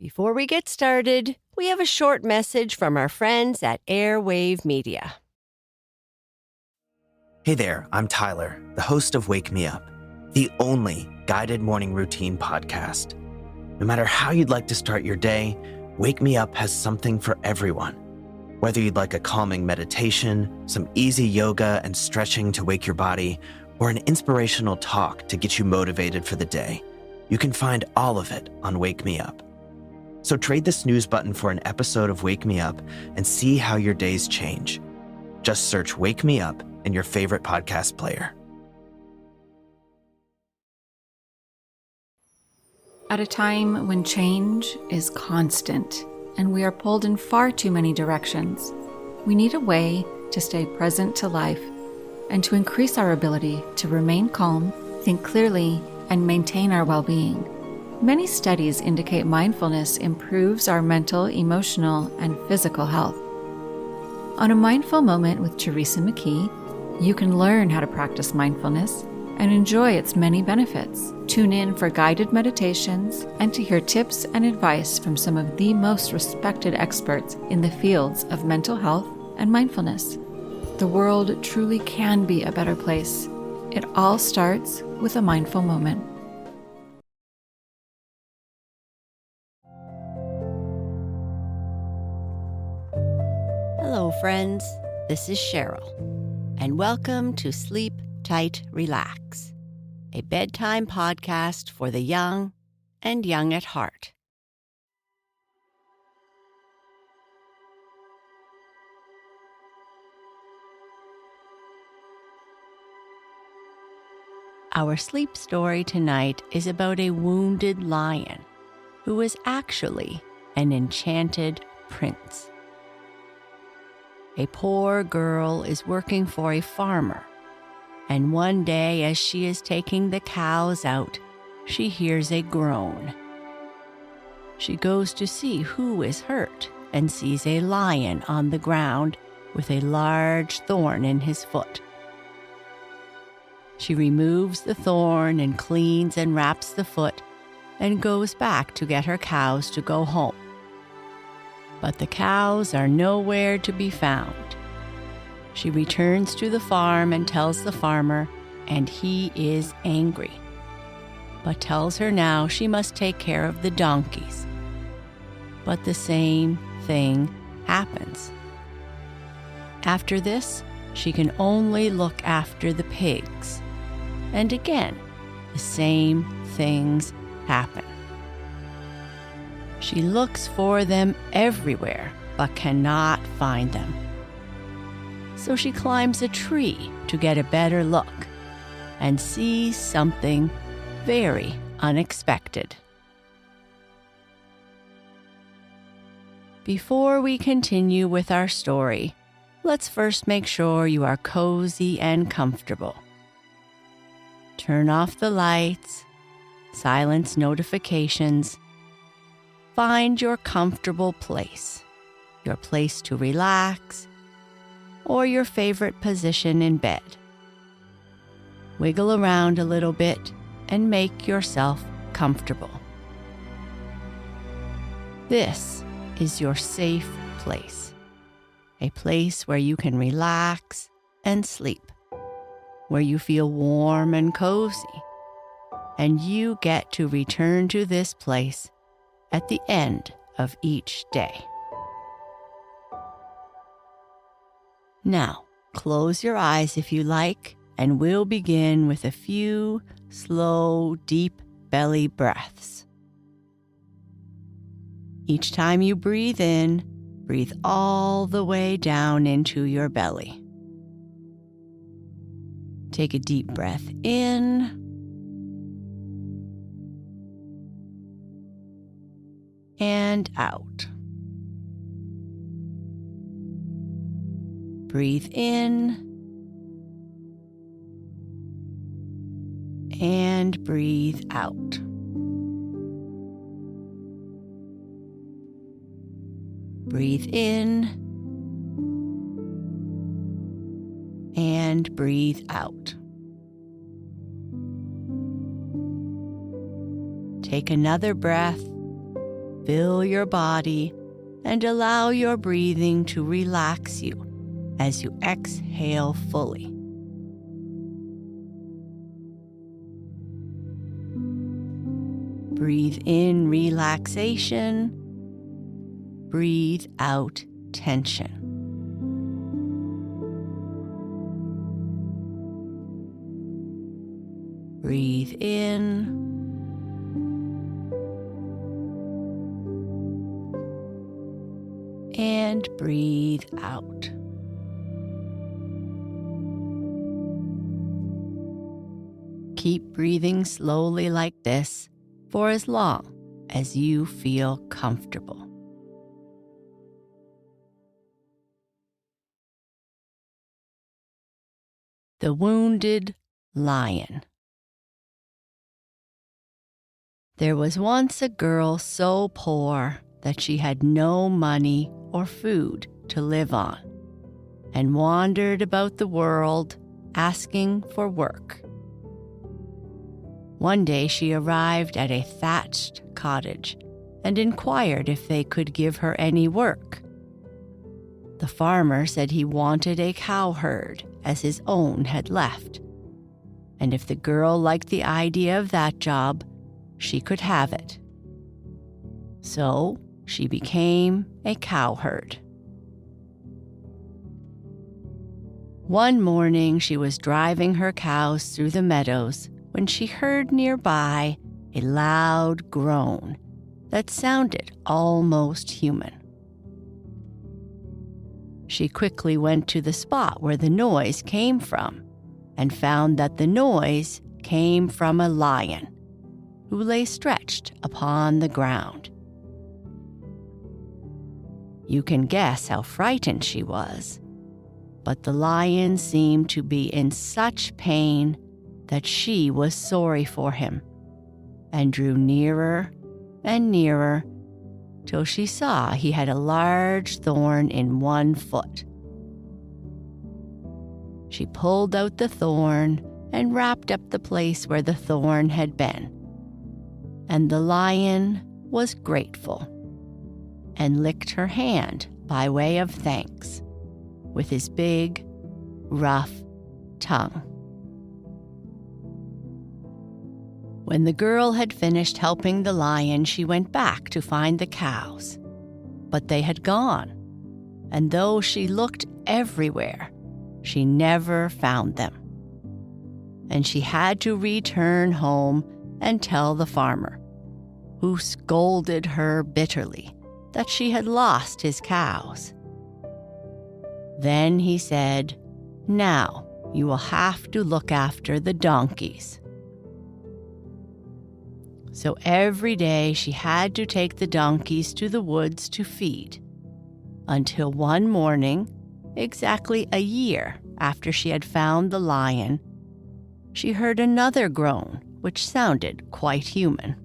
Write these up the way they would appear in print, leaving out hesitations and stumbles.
Before we get started, we have a short message from our friends at Airwave Media. Hey there, I'm Tyler, the host of Wake Me Up, the only guided morning routine podcast. No matter how you'd like to start your day, Wake Me Up has something for everyone. Whether you'd like a calming meditation, some easy yoga and stretching to wake your body, or an inspirational talk to get you motivated for the day, you can find all of it on Wake Me Up. So trade the snooze button for an episode of Wake Me Up and see how your days change. Just search Wake Me Up in your favorite podcast player. At a time when change is constant and we are pulled in far too many directions, we need a way to stay present to life and to increase our ability to remain calm, think clearly, and maintain our well-being. Many studies indicate mindfulness improves our mental, emotional, and physical health. On a Mindful Moment with Teresa McKee, you can learn how to practice mindfulness and enjoy its many benefits. Tune in for guided meditations and to hear tips and advice from some of the most respected experts in the fields of mental health and mindfulness. The world truly can be a better place. It all starts with a mindful moment. Hello, friends. This is Sheryl, and welcome to Sleep Tight, Relax, a bedtime podcast for the young and young at heart. Our sleep story tonight is about a wounded lion who is actually an enchanted prince. A poor girl is working for a farmer, and one day as she is taking the cows out, she hears a groan. She goes to see who is hurt and sees a lion on the ground with a large thorn in his foot. She removes the thorn and cleans and wraps the foot and goes back to get her cows to go home. But the cows are nowhere to be found. She returns to the farm and tells the farmer, and he is angry, but tells her now she must take care of the donkeys. But the same thing happens. After this, she can only look after the pigs. And again, the same things happen. She looks for them everywhere, but cannot find them. So she climbs a tree to get a better look and sees something very unexpected. Before we continue with our story, let's first make sure you are cozy and comfortable. Turn off the lights, silence notifications. Find your comfortable place, your place to relax, or your favorite position in bed. Wiggle around a little bit and make yourself comfortable. This is your safe place, a place where you can relax and sleep, where you feel warm and cozy, and you get to return to this place at the end of each day. Now, close your eyes if you like, and we'll begin with a few slow, deep belly breaths. Each time you breathe in, breathe all the way down into your belly. Take a deep breath in and out. Breathe in and breathe out. Breathe in and breathe out. Take another breath fill your body and allow your breathing to relax you as you exhale fully. Breathe in relaxation. Breathe out tension. Breathe in. And breathe out. Keep breathing slowly like this for as long as you feel comfortable. The Wounded Lion. There was once a girl so poor that she had no money or food to live on, and wandered about the world asking for work. One day she arrived at a thatched cottage and inquired if they could give her any work. The farmer said he wanted a cowherd, as his own had left, and if the girl liked the idea of that job, she could have it. So she became a cowherd. One morning she was driving her cows through the meadows when she heard nearby a loud groan that sounded almost human. She quickly went to the spot where the noise came from and found that the noise came from a lion who lay stretched upon the ground. You can guess how frightened she was, but the lion seemed to be in such pain that she was sorry for him and drew nearer and nearer till she saw he had a large thorn in one foot. She pulled out the thorn and wrapped up the place where the thorn had been, and the lion was grateful and licked her hand by way of thanks with his big, rough tongue. When the girl had finished helping the lion, she went back to find the cows, but they had gone, and though she looked everywhere, she never found them. And she had to return home and tell the farmer, who scolded her bitterly that she had lost his cows. Then he said, "Now you will have to look after the donkeys." So every day she had to take the donkeys to the woods to feed, until one morning, exactly a year after she had found the lion, she heard another groan which sounded quite human.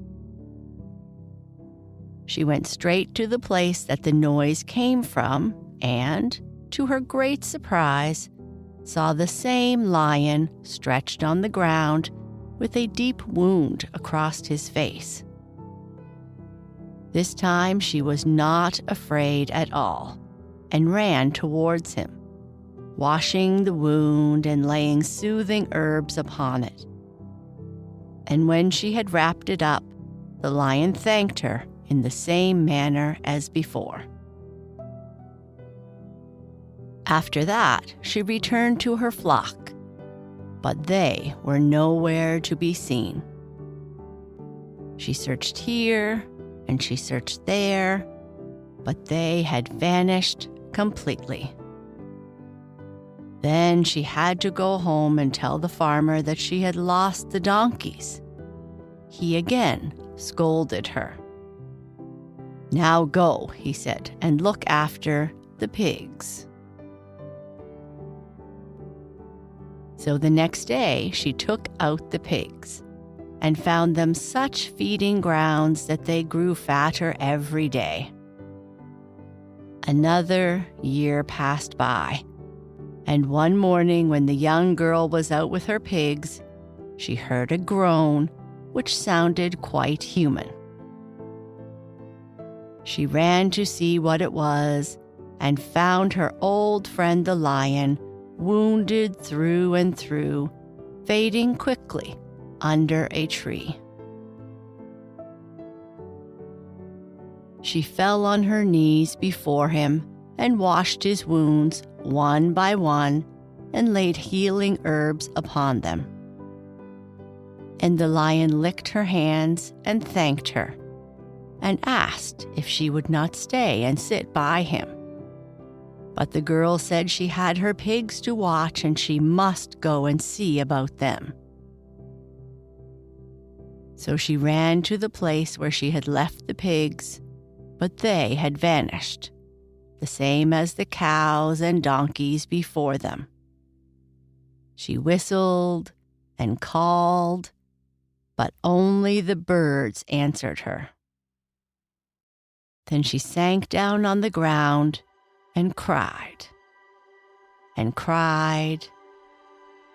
She went straight to the place that the noise came from and, to her great surprise, saw the same lion stretched on the ground with a deep wound across his face. This time she was not afraid at all and ran towards him, washing the wound and laying soothing herbs upon it. And when she had wrapped it up, the lion thanked her in the same manner as before. After that, she returned to her flock, but they were nowhere to be seen. She searched here and she searched there, but they had vanished completely. Then she had to go home and tell the farmer that she had lost the donkeys. He again scolded her. "Now go," he said, "and look after the pigs." So the next day she took out the pigs and found them such feeding grounds that they grew fatter every day. Another year passed by, and one morning when the young girl was out with her pigs, she heard a groan which sounded quite human. She ran to see what it was and found her old friend the lion, wounded through and through, fading quickly under a tree. She fell on her knees before him and washed his wounds one by one and laid healing herbs upon them. And the lion licked her hands and thanked her, and asked if she would not stay and sit by him. But the girl said she had her pigs to watch and she must go and see about them. So she ran to the place where she had left the pigs, but they had vanished, the same as the cows and donkeys before them. She whistled and called, but only the birds answered her. Then she sank down on the ground and cried, and cried,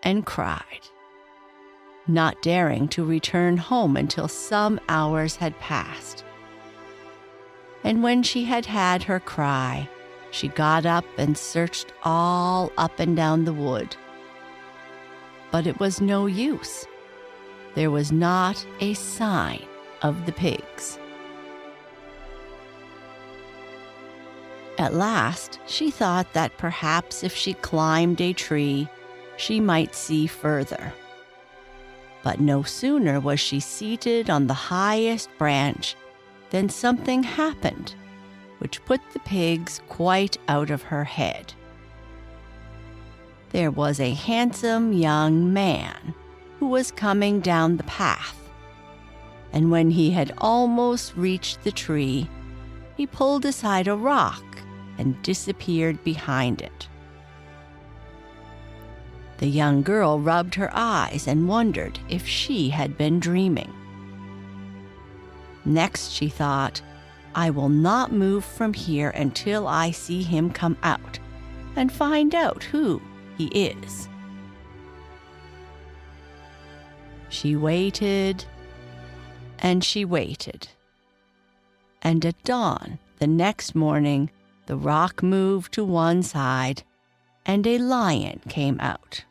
and cried, not daring to return home until some hours had passed. And when she had had her cry, she got up and searched all up and down the wood. But it was no use. There was not a sign of the pigs. At last, she thought that perhaps if she climbed a tree, she might see further. But no sooner was she seated on the highest branch than something happened which put the pigs quite out of her head. There was a handsome young man who was coming down the path, and when he had almost reached the tree, he pulled aside a rock and disappeared behind it. The young girl rubbed her eyes and wondered if she had been dreaming. Next she thought, I will not move from here until I see him come out and find out who he is. She waited and she waited. And at dawn the next morning, the rock moved to one side and a lion came out.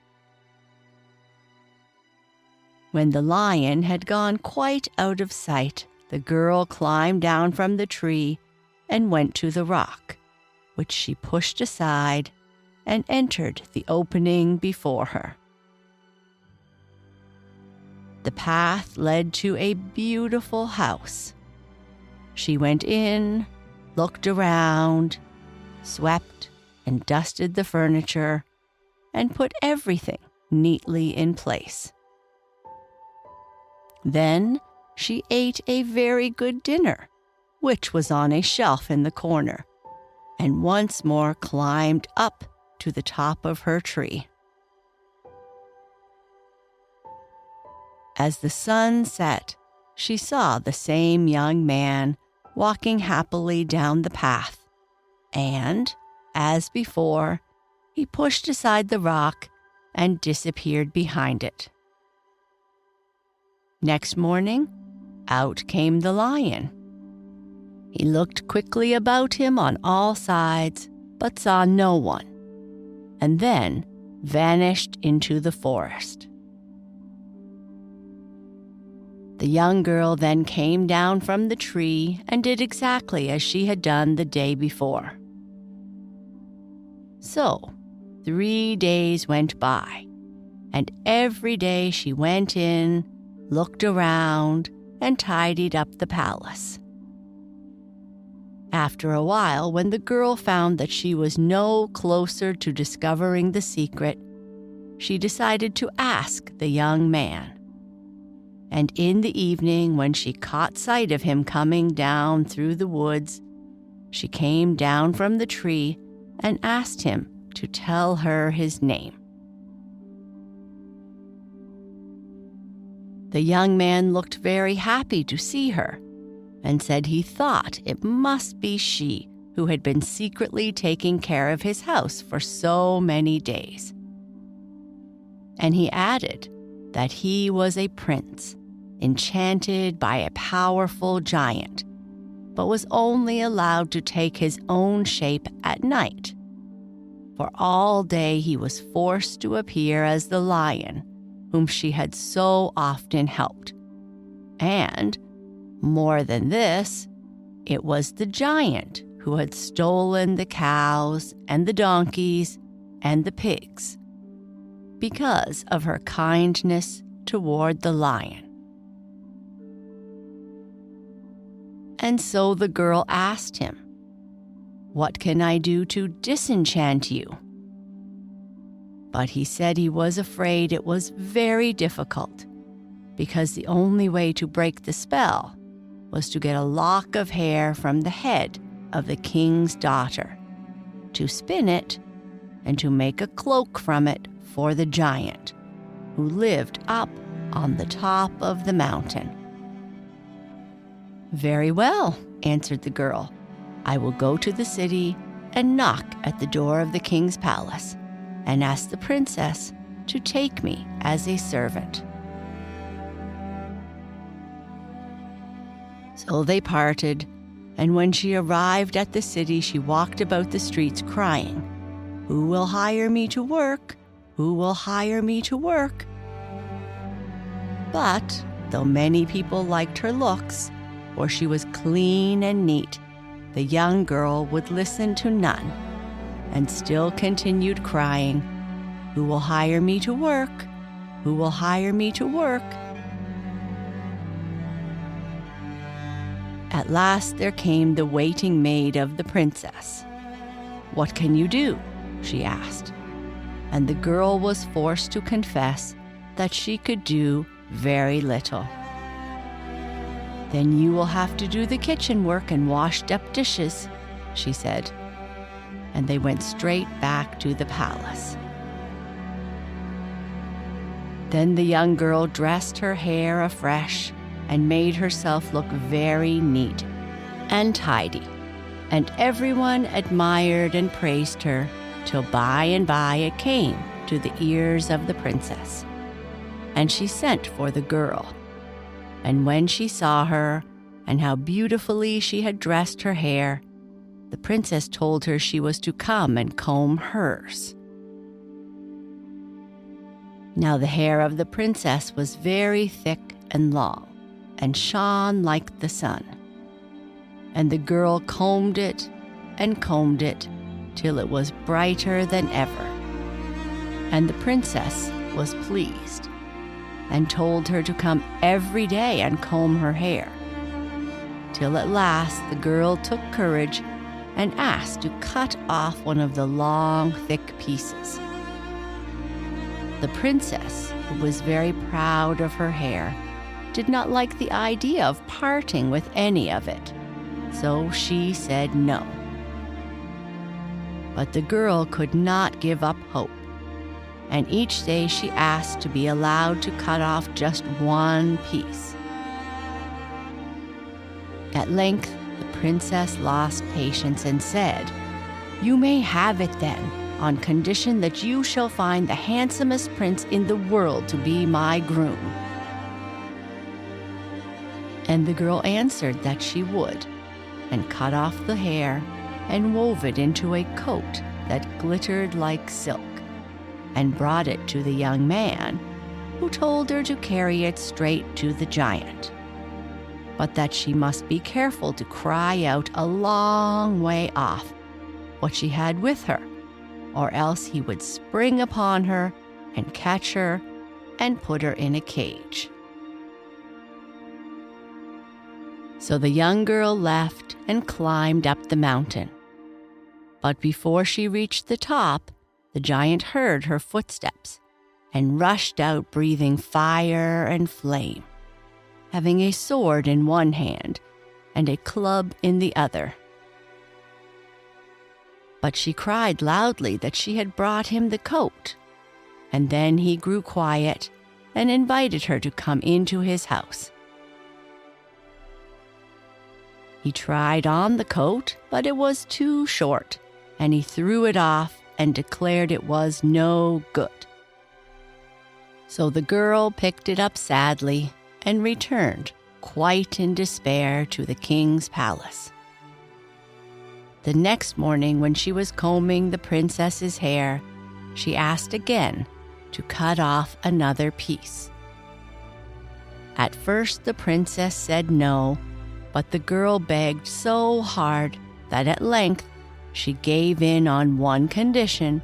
When the lion had gone quite out of sight, the girl climbed down from the tree and went to the rock, which she pushed aside and entered the opening before her. The path led to a beautiful house. She went in, looked around, swept and dusted the furniture, and put everything neatly in place. Then she ate a very good dinner, which was on a shelf in the corner, and once more climbed up to the top of her tree. As the sun set, she saw the same young man walking happily down the path, and, as before, he pushed aside the rock and disappeared behind it. Next morning, out came the lion. He looked quickly about him on all sides, but saw no one, and then vanished into the forest. The young girl then came down from the tree and did exactly as she had done the day before. So, 3 days went by, and every day she went in, looked around, and tidied up the palace. After a while, when the girl found that she was no closer to discovering the secret, she decided to ask the young man. And in the evening, when she caught sight of him coming down through the woods, she came down from the tree and asked him to tell her his name. The young man looked very happy to see her and said he thought it must be she who had been secretly taking care of his house for so many days. And he added that he was a prince, enchanted by a powerful giant, but was only allowed to take his own shape at night. For all day he was forced to appear as the lion, whom she had so often helped. And, more than this, it was the giant who had stolen the cows and the donkeys and the pigs because of her kindness toward the lion. And so the girl asked him, "What can I do to disenchant you?" But he said he was afraid it was very difficult, because the only way to break the spell was to get a lock of hair from the head of the king's daughter, to spin it, and to make a cloak from it for the giant, who lived up on the top of the mountain. "Very well," answered the girl. "I will go to the city and knock at the door of the king's palace and ask the princess to take me as a servant." So they parted, and when she arrived at the city, she walked about the streets crying, "Who will hire me to work? Who will hire me to work?" But though many people liked her looks, for she was clean and neat, the young girl would listen to none, and still continued crying, "Who will hire me to work? Who will hire me to work?" At last there came the waiting maid of the princess. "What can you do?" she asked. And the girl was forced to confess that she could do very little. "Then you will have to do the kitchen work and washed up dishes," she said. And they went straight back to the palace. Then the young girl dressed her hair afresh and made herself look very neat and tidy, and everyone admired and praised her, till by and by it came to the ears of the princess, and she sent for the girl. And when she saw her, and how beautifully she had dressed her hair, the princess told her she was to come and comb hers. Now the hair of the princess was very thick and long, and shone like the sun. And the girl combed it, till it was brighter than ever. And the princess was pleased, and told her to come every day and comb her hair, till at last the girl took courage and asked to cut off one of the long, thick pieces. The princess, who was very proud of her hair, did not like the idea of parting with any of it, so she said no. But the girl could not give up hope, and each day she asked to be allowed to cut off just one piece. At length, the princess lost patience and said, "You may have it then, on condition that you shall find the handsomest prince in the world to be my groom." And the girl answered that she would, and cut off the hair and wove it into a coat that glittered like silk, and brought it to the young man, who told her to carry it straight to the giant, but that she must be careful to cry out a long way off what she had with her, or else he would spring upon her and catch her and put her in a cage. So the young girl left and climbed up the mountain. But before she reached the top, the giant heard her footsteps and rushed out breathing fire and flame, having a sword in one hand and a club in the other. But she cried loudly that she had brought him the coat, and then he grew quiet and invited her to come into his house. He tried on the coat, but it was too short, and he threw it off and declared it was no good. So the girl picked it up sadly and returned, quite in despair, to the king's palace. The next morning, when she was combing the princess's hair, she asked again to cut off another piece. At first, the princess said no, but the girl begged so hard that at length she gave in on one condition: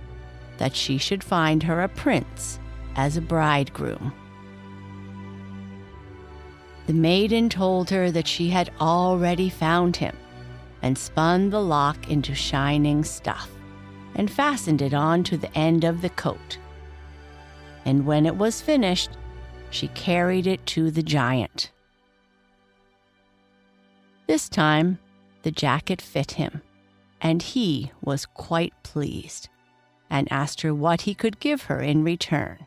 that she should find her a prince as a bridegroom. The maiden told her that she had already found him, and spun the lock into shining stuff, and fastened it on to the end of the coat. And when it was finished, she carried it to the giant. This time, the jacket fit him, and he was quite pleased, and asked her what he could give her in return.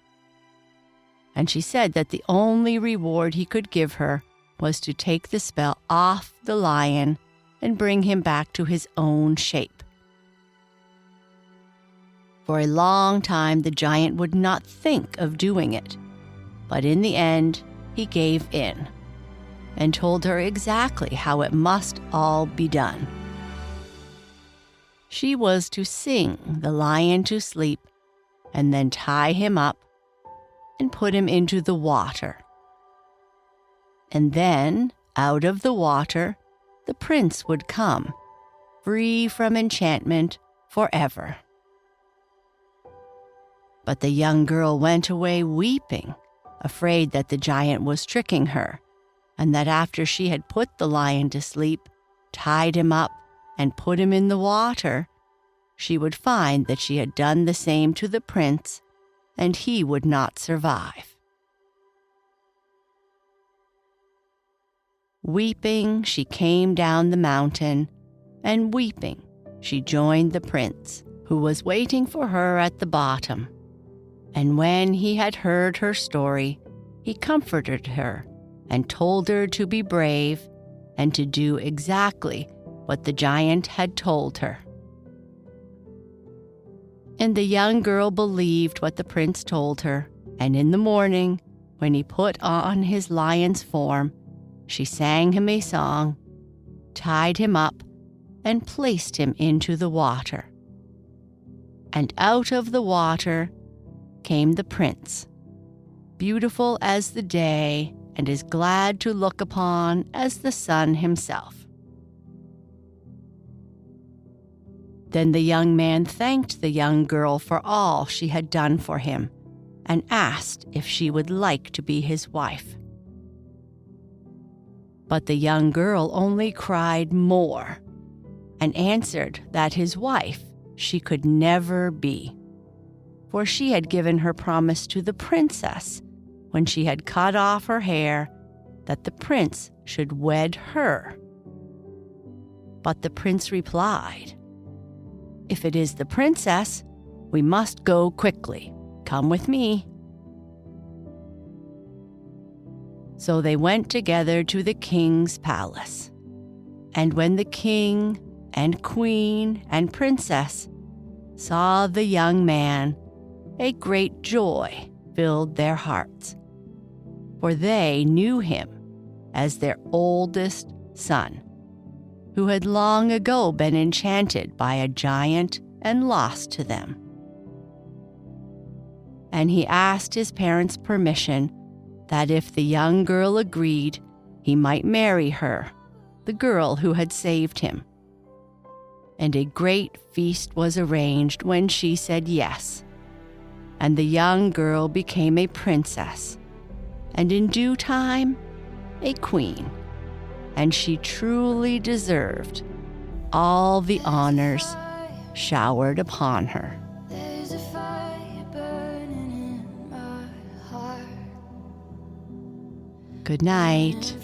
And she said that the only reward he could give her was to take the spell off the lion and bring him back to his own shape. For a long time, the giant would not think of doing it, but in the end, he gave in and told her exactly how it must all be done. She was to sing the lion to sleep and then tie him up and put him into the water. And then, out of the water, the prince would come, free from enchantment forever. But the young girl went away weeping, afraid that the giant was tricking her, and that after she had put the lion to sleep, tied him up, and put him in the water, she would find that she had done the same to the prince, and he would not survive. Weeping, she came down the mountain, and weeping, she joined the prince, who was waiting for her at the bottom. And when he had heard her story, he comforted her and told her to be brave and to do exactly what the giant had told her. And the young girl believed what the prince told her, and in the morning, when he put on his lion's form, she sang him a song, tied him up, and placed him into the water. And out of the water came the prince, beautiful as the day, and as glad to look upon as the sun himself. Then the young man thanked the young girl for all she had done for him, and asked if she would like to be his wife. But the young girl only cried more, and answered that his wife she could never be, for she had given her promise to the princess when she had cut off her hair, that the prince should wed her. But the prince replied, "If it is the princess, we must go quickly. Come with me." So they went together to the king's palace. And when the king and queen and princess saw the young man, a great joy filled their hearts, for they knew him as their oldest son, who had long ago been enchanted by a giant and lost to them. And he asked his parents' permission that if the young girl agreed, he might marry her, the girl who had saved him. And a great feast was arranged when she said yes, and the young girl became a princess, and in due time, a queen, and she truly deserved all the honors showered upon her. There's a fire burning in my heart. Good night.